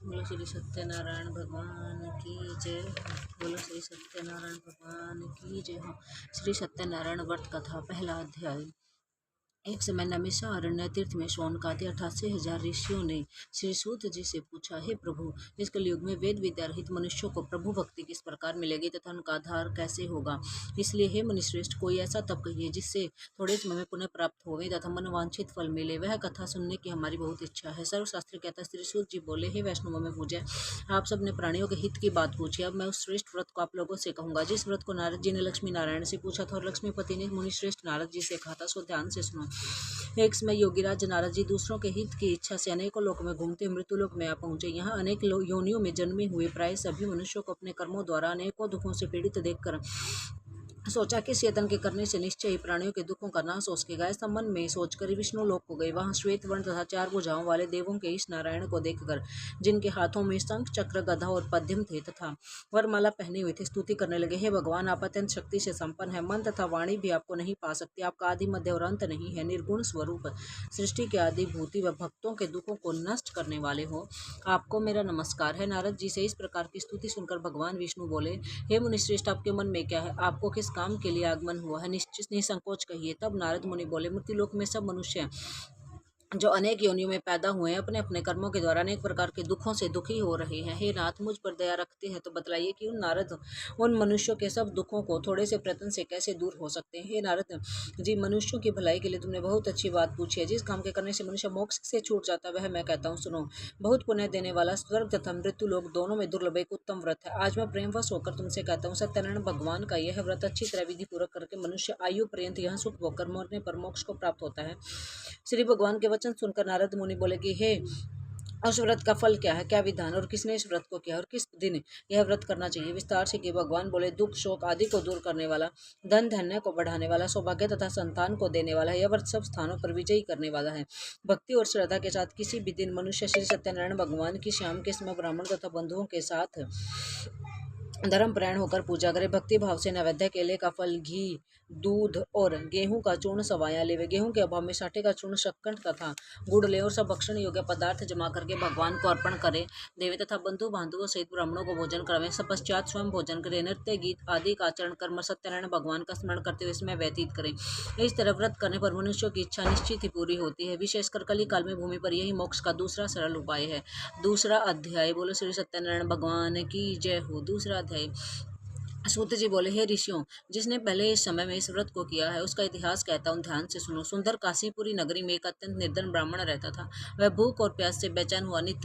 बोलो श्री सत्यनारायण भगवान की जय हो। बोलो श्री सत्यनारायण भगवान की जय हो। श्री सत्यनारायण व्रत कथा पहला अध्याय। एक समय नैमिषारण्य तीर्थ में शौनकादि 88,000 ऋषियों ने श्री सूत जी से पूछा, हे प्रभु, इस कलयुग में वेद विद्या रहित मनुष्यों को प्रभु भक्ति किस प्रकार मिलेगी तथा उनका आधार कैसे होगा। इसलिए हे मुनिश्रेष्ठ, कोई ऐसा तप कहिए जिससे थोड़े समय में पुण्य प्राप्त होवे तथा मनवांछित फल मिले। वह कथा सुनने की हमारी बहुत इच्छा है। सर्वशास्त्र कहता श्री सूत जी बोले, हे वैष्णवों में पूज्य, आप सबने प्राणियों के हित की बात पूछी। अब मैं उस श्रेष्ठ व्रत को आप लोगों से कहूंगा जिस व्रत को नारद जी ने लक्ष्मी नारायण से पूछा था और लक्ष्मीपति ने मुनिश्रेष्ठ नारद जी से कहा था, सो ध्यान से सुनो। एक समय योगीराज नारद जी दूसरों के हित की इच्छा से अनेकों लोक में घूमते मृत्युलोक में आ पहुंचे। यहाँ अनेक योनियों में जन्मे हुए प्राय सभी मनुष्यों को अपने कर्मों द्वारा अनेकों दुखों से पीड़ित देखकर सोचा कि चेतन के करने से निश्चय ही प्राणियों के दुखों का नाश हो सकेगा। ऐसा मन में सोचकर विष्णु लोक को गए। वहां श्वेत वर्ण तथा 4 भुजाओं वाले देवों के इस नारायण को देखकर, जिनके हाथों में शंख चक्र गदा और पद्म थे तथा वरमाला पहने हुए थे, स्तुति करने लगे, हे भगवान, आप अत्यंत शक्ति से संपन्न है। मन तथा वाणी भी आपको नहीं पा सकती। आपका आदि मध्य और अंत नहीं है। निर्गुण स्वरूप, सृष्टि के आदि भूति व भक्तों के दुखों को नष्ट करने वाले हो, आपको मेरा नमस्कार है। नारद जी से इस प्रकार की स्तुति सुनकर भगवान विष्णु बोले, हे मुनिश्रेष्ठ, आपके मन में क्या है? आपको किस काम के लिए आगमन हुआ है? निसंकोच कहिए। तब नारद मुनि बोले, मृत्युलोक में सब मनुष्य जो अनेक योनियों में पैदा हुए हैं, अपने अपने कर्मों के द्वारा अनेक प्रकार के दुखों से दुखी हो रहे हैं। हे नाथ, मुझ पर दया रखते हैं तो बतलाइए कि उन मनुष्यों के सब दुखों को थोड़े से प्रयत्न से कैसे दूर हो सकते हैं। हे नारद जी, मनुष्यों की भलाई के लिए तुमने बहुत अच्छी बात पूछी है। जिस काम के करने से मनुष्य मोक्ष से छूट जाता है वह मैं कहता हूँ, सुनो। बहुत पुण्य देने वाला स्वर्ग तथा मृत्यु लोक दोनों में दुर्लभ एक उत्तम व्रत है। आज मैं प्रेमवश होकर तुमसे कहता हूँ, सत्यनारायण भगवान का यह व्रत अच्छी तरह विधि पूर्वक करके मनुष्य आयु पर्यंत यह सुख भोगकर मरने पर मोक्ष को प्राप्त होता है। श्री भगवान के वचन सुनकर नारद मुनि बोले कि हे, उस व्रत का फल क्या है, क्या विधान, और किसने इस व्रत को किया और किस दिन यह व्रत करना चाहिए, विस्तार से कि भगवान बोले, दुख शोक आदि को दूर करने वाला, धन धन्य को बढ़ाने वाला, सौभाग्य तथा संतान को देने वाला, यह व्रत सब स्थानों पर विजयी करने वाला है। भक्ति और श्रद्धा के साथ किसी भी दिन मनुष्य श्री सत्यनारायण भगवान की शाम के समय ब्राह्मण तथा बंधुओं के साथ धर्मपरायण होकर पूजा करे। भक्ति भाव से नैवेद्य, केले का फल, घी, दूध और गेहूं का चूर्ण सवाया लेवे। गेहूं के अभाव में साठे का चूर्ण, शक्कर तथा गुड़ ले और सब भक्षण योग्य पदार्थ जमा करके भगवान को अर्पण करे देवे तथा बंधु बांधवों सहित ब्राह्मणों को भोजन करावे। सब पश्चात स्वयं भोजन करे, नृत्य गीत आदि का आचरण कर सत्यनारायण भगवान का स्मरण करते हुए समय व्यतीत करे। इस तरह व्रत करने पर मनुष्यों की इच्छा निश्चित ही पूरी होती है। विशेषकर कली काल में भूमि पर यही मोक्ष का दूसरा सरल उपाय है। दूसरा अध्याय। बोलो श्री सत्यनारायण भगवान की जय हो। दूसरा अध्याय। सूत जी बोले, हे ऋषियों, जिसने पहले इस समय में इस व्रत को किया है उसका इतिहास कहता हूँ, ध्यान से सुनो। सुंदर काशीपुरी नगरी में एक अत्यंत निर्धन ब्राह्मण रहता था। वह भूख और प्यास से बेचैन हुआ नित्य